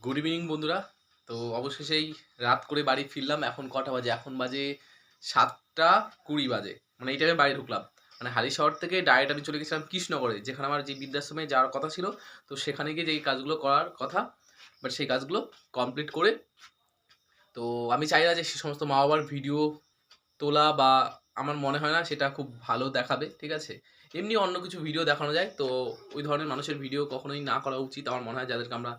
Good evening বন্ধুরা। তো অবশেষেই রাত করে বাড়ি ফিরলাম। এখন কটা বাজে? এখন বাজে 7:20 বাজে। মানে এই টাইমে বাড়ি ঢুকলাম। মানে হালিশহর থেকে ডাইরেক্ট আমি চলে গেছিলাম কৃষ্ণনগরে, যেখানে আমার যে বৃদ্ধাশ্রমে যাওয়ার কথা ছিল। তো সেখানে গিয়ে যেই কাজগুলো করার কথা, বাট সেই কাজগুলো কমপ্লিট করে, তো আমি চাই না যে সে সমস্ত মা বাবার ভিডিও তোলা, বা আমার মনে হয় না সেটা খুব ভালো দেখাবে, ঠিক আছে? এমনি অন্য কিছু ভিডিও দেখানো যায়, তো ওই ধরনের মানুষের ভিডিও কখনোই না করা উচিত আমার মনে হয়। যাদেরকে আমরা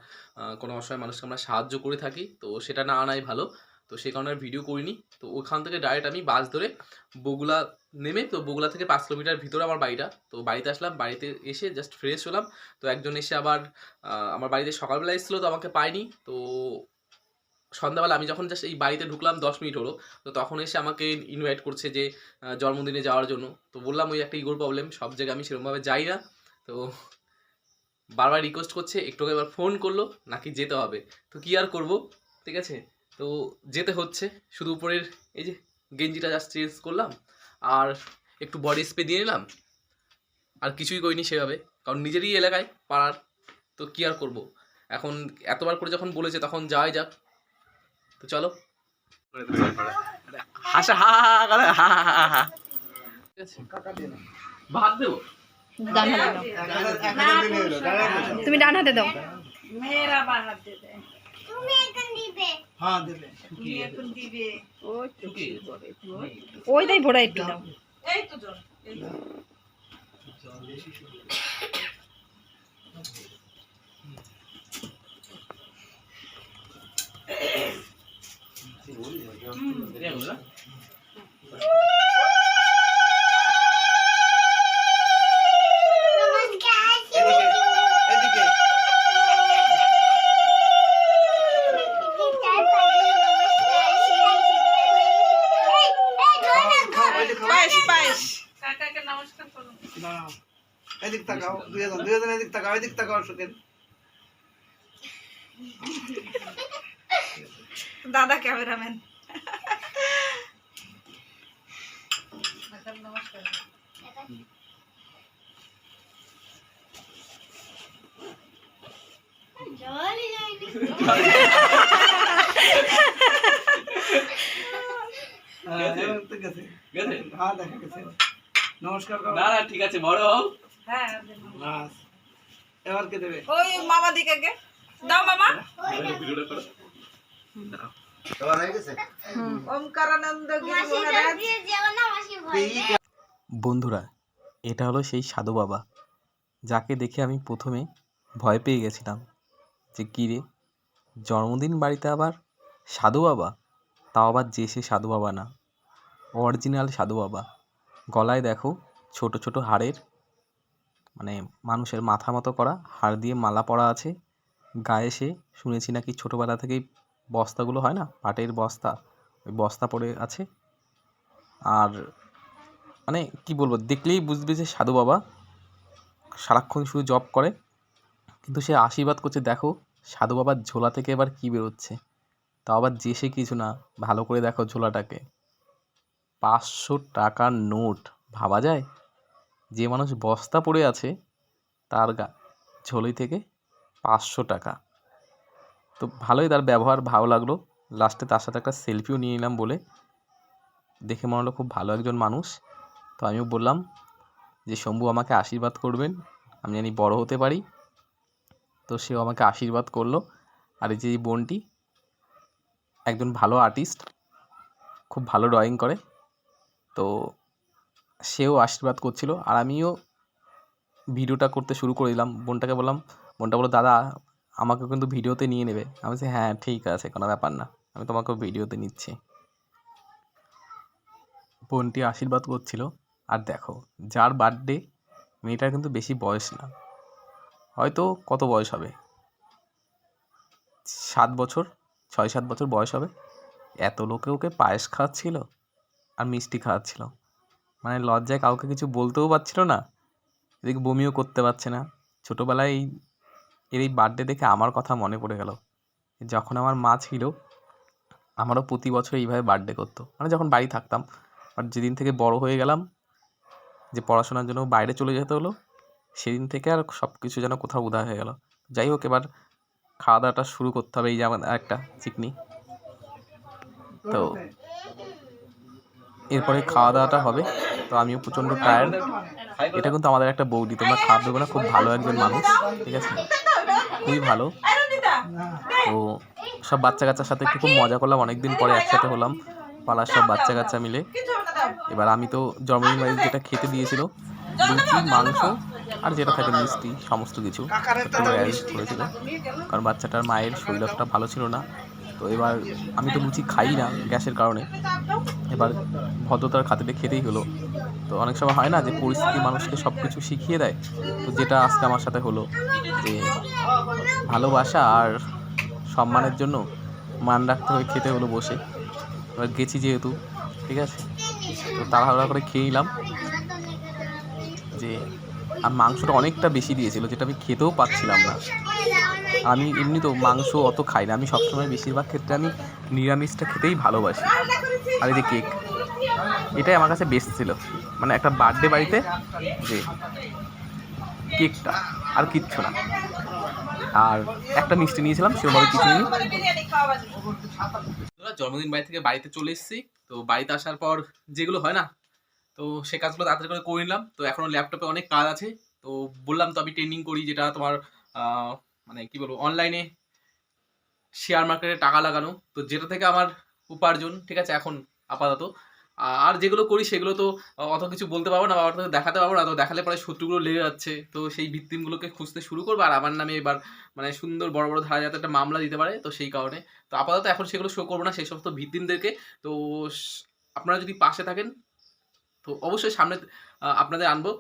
কোনো অসহায় মানুষকে আমরা সাহায্য করে থাকি, তো সেটা না আনাই ভালো। তো সেই কারণে আর ভিডিও করিনি। তো ওখান থেকে ডাইরেক্ট আমি বাস ধরে বগুলা নেমে, তো বগুলা থেকে 5 কিলোমিটার ভিতরে আমার বাড়িটা। তো বাড়িতে আসলাম, বাড়িতে এসে জাস্ট ফ্রেশ হলাম। তো একজন এসে আবার আমার বাড়িতে সকালবেলা এসেছিলো, তো আমাকে পাইনি। তো সন্ধ্যাবেলা আমি যখন জাস্ট এই বাড়িতে ঢুকলাম 10 মিনিট হলো, তো তখন এসে আমাকে ইনভাইট করছে যে জন্মদিনে যাওয়ার জন্য। তো বললাম ওই একটা ইগোর প্রবলেম, সব জায়গায় আমি সেরকমভাবে যাই না। তো বারবার রিকোয়েস্ট করছে, একটু এবার ফোন করলো নাকি যেতে হবে। তো কি আর করব, ঠিক আছে? তো যেতে হচ্ছে। শুধু উপরের এই যে গেঞ্জিটা জাস্ট চেঞ্জ করলাম, আর একটু বডি স্প্রে দিয়ে নিলাম, আর কিছুই করিনি সেভাবে, কারণ নিজেরই এলাকায় পাড়ার। তো কি আর করব, এখন এতবার করে যখন বলেছে তখন যাওয়াই যাক। তো চলো। হাসা হা হা হা করে হা হা হা হা। ঠিক আছে, ভাত দেবো। ডান হাতে দাও, তুমি ডান হাতে দাও। मेरा बाहर दे दे তুমি এখন দিবে हाँ देवे তুমি এখন দিবে ওই তাই ভোরা একটু দাও। এই তো জল এই তো। এদিকে পায়েস পায়েস কাকাকে নমস্কার করো না এদিক তাকাও দুইজন এদিক তাকাও সুকেন দাদা ক্যামেরাম্যান নমস্কার জলই যায়নি हाँ देखा गেছে নমস্কার করো না না ঠিক আছে, বড় হও। হ্যাঁ বাস এবার কে দেবে ওই মামা দিকে দাও মামা ভিডিওটা করো। এবার হয়ে গেছে ওমকারানন্দ গিরি মাসি মহারাজ দিয়ে যাও না মাসি ভয় বন্ধুরা, এটা হলো সেই সাধু বাবা যাকে দেখে আমি প্রথমে ভয় পেয়ে গেছিলাম, যে কী রে, জন্মদিন বাড়িতে আবার সাধু বাবা, তাও আবার যে সে সাধু বাবা না, অরিজিনাল সাধু বাবা। গলায় দেখো ছোট ছোট হাড়ের, মানে মানুষের মাথা মতো করা হাড় দিয়ে মালা পরা আছে। গায়ে সে শুনেছি নাকি ছোটোবেলা থেকেই বস্তাগুলো হয় না, পাটের বস্তা, ওই বস্তা পরে আছে। আর মানে কি বলবো, দেখলেই বুঝবে যে সাধু বাবা। সারাক্ষণ শুধু জব করে, কিন্তু সে আশীর্বাদ করছে। দেখো সাধু বাবার ঝোলা থেকে এবার কী বেরোচ্ছে, তাও আবার যে সে কিছু না, ভালো করে দেখো ঝোলাটাকে। 500 টাকার নোট, ভাবা যায়? যে মানুষ বস্তা পড়ে আছে তার ঝোলি থেকে 500 টাকা। তো ভালোই তার ব্যবহার ভালো লাগলো। লাস্টে তার সাথে একটা সেলফিও নিয়ে নিলাম, বলে দেখে মনে হলো খুব ভালো একজন মানুষ। তো আমিও বললাম যে শম্ভু আমাকে আশীর্বাদ করবেন, আমি জানি বড় হতে পারি। তো সেও আমাকে আশীর্বাদ করলো। আর এই যে এই বোনটি একজন ভালো আর্টিস্ট, খুব ভালো ড্রয়িং করে, তো সেও আশীর্বাদ করছিল। আর আমিও ভিডিওটা করতে শুরু করে দিলাম। বোনটাকে বললাম, বোনটা বললো দাদা আমাকে কিন্তু ভিডিওতে নিয়ে নেবে। আমি বলছি হ্যাঁ ঠিক আছে, কোনো ব্যাপার না, আমি তোমাকে ভিডিওতে নিচ্ছি। বোনটি আশীর্বাদ করছিল। আর দেখো, যার বার্থডে, মেয়েটার কিন্তু বেশি বয়স না, হয়তো কত বয়স হবে, 7 বছর, 6-7 বছর বয়স হবে। এত লোকে ওকে পায়েস খাওয়াচ্ছিল আর মিষ্টি খাওয়াচ্ছিল, মানে লজ্জায় কাউকে কিছু বলতেও পারছিল না, এদিকে বমিও করতে পারছে না। ছোটোবেলায় এর এই বার্থডে দেখে আমার কথা মনে পড়ে গেল। যখন আমার মা ছিল, আমারও প্রতি বছর এইভাবে বার্থডে করতো, মানে যখন বাড়ি থাকতাম। আর যেদিন থেকে বড় হয়ে গেলাম, যে পড়াশোনার জন্য বাইরে চলে যেতে হলো, সেদিন থেকে আর সব কিছু যেন কোথাও উধাও হয়ে গেল। যাই হোক, এবার খাওয়া দাওয়াটা শুরু করতে হবে। এই যে আমাদের একটা চিকনি, তো এরপরে খাওয়া দাওয়াটা হবে। তো আমিও প্রচণ্ড টায়ার্ড। এটা কিন্তু আমাদের একটা বৌদি, তোমরা খারাপ দেবো না, খুব ভালো একজন মানুষ, ঠিক আছে, খুবই ভালো। তো সব বাচ্চা কাচ্চার সাথে একটু খুব মজা করলাম, অনেকদিন পরে একসাথে হলাম পাড়ার সব বাচ্চা কাচ্চা মিলে। এবার আমি তো জন্মদিন বাড়িতে যেটা খেতে দিয়েছিল, লুচি, মাংস আর যেটা থাকে মিষ্টি, সমস্ত কিছু একটু অ্যারেঞ্জ করেছিল, কারণ বাচ্চাটার মায়ের শরীরটা ভালো ছিল না। তো এবার আমি তো লুচি খাই না গ্যাসের কারণে, এবার ভদ্রতার খাতিরে খেতেই হলো। তো অনেক সময় হয় না যে পরিস্থিতি মানুষকে সব কিছু শিখিয়ে দেয়, তো যেটা আজকে আমার সাথে হলো, যে ভালোবাসা আর সম্মানের জন্য মান রাখতে হয়ে খেতে হলো বসে। এবার গেছি যেহেতু, ঠিক আছে, তো তাড়াহুড়া করে খেয়ে নিলাম। যে আর মাংসটা অনেকটা বেশি দিয়েছিল, যেটা আমি খেতেও পাচ্ছিলাম না। আমি এমনিতেও মাংস অত খাই না, আমি সবসময় বেশিরভাগ ক্ষেত্রে আমি নিরামিষটা খেতেই ভালোবাসি। আর এই যে কেক, এটাই আমার কাছে বেস্ট ছিল, মানে একটা বার্থডে বাড়িতে যে কেকটা, আর কিচ্ছু না। আর একটা মিষ্টি নিয়েছিলাম, সেরকমভাবে কিছু নিই। জন্মদিন বাড়ি থেকে বাড়িতে চলে এসেছি। তো বাড়িতে আসার পর যেগুলো হয় না, তো সে কাজগুলো তাড়াতাড়ি করে নিলাম। তো এখনও ল্যাপটপে অনেক কাজ আছে। তো বললাম তো আমি ট্রেনিং করি, যেটা তোমার মানে কি বলবো, অনলাইনে শেয়ার মার্কেটে টাকা লাগানো, তো যেটা থেকে আমার উপার্জন, ঠিক আছে, এখন আপাতত। আর যেগুলো করি সেগুলো তো অত কিছু বলতে পারবো না, বা অত দেখাতে পারবো না। তো দেখালে পরে শত্রুগুলো লেগে যাচ্ছে, তো সেই ভিকটিমগুলোকে খুঁজতে শুরু করবো। আর আমার নামে এবার মানে সুন্দর বড় বড় ধারা যাতে একটা মামলা দিতে পারে, তো সেই কারণে তো আপাতত এখন সেগুলো শো করবো না সেই সমস্ত ভিকটিমদেরকে। তো আপনারা যদি পাশে থাকেন তো অবশ্যই সামনে আপনাদের আনবো।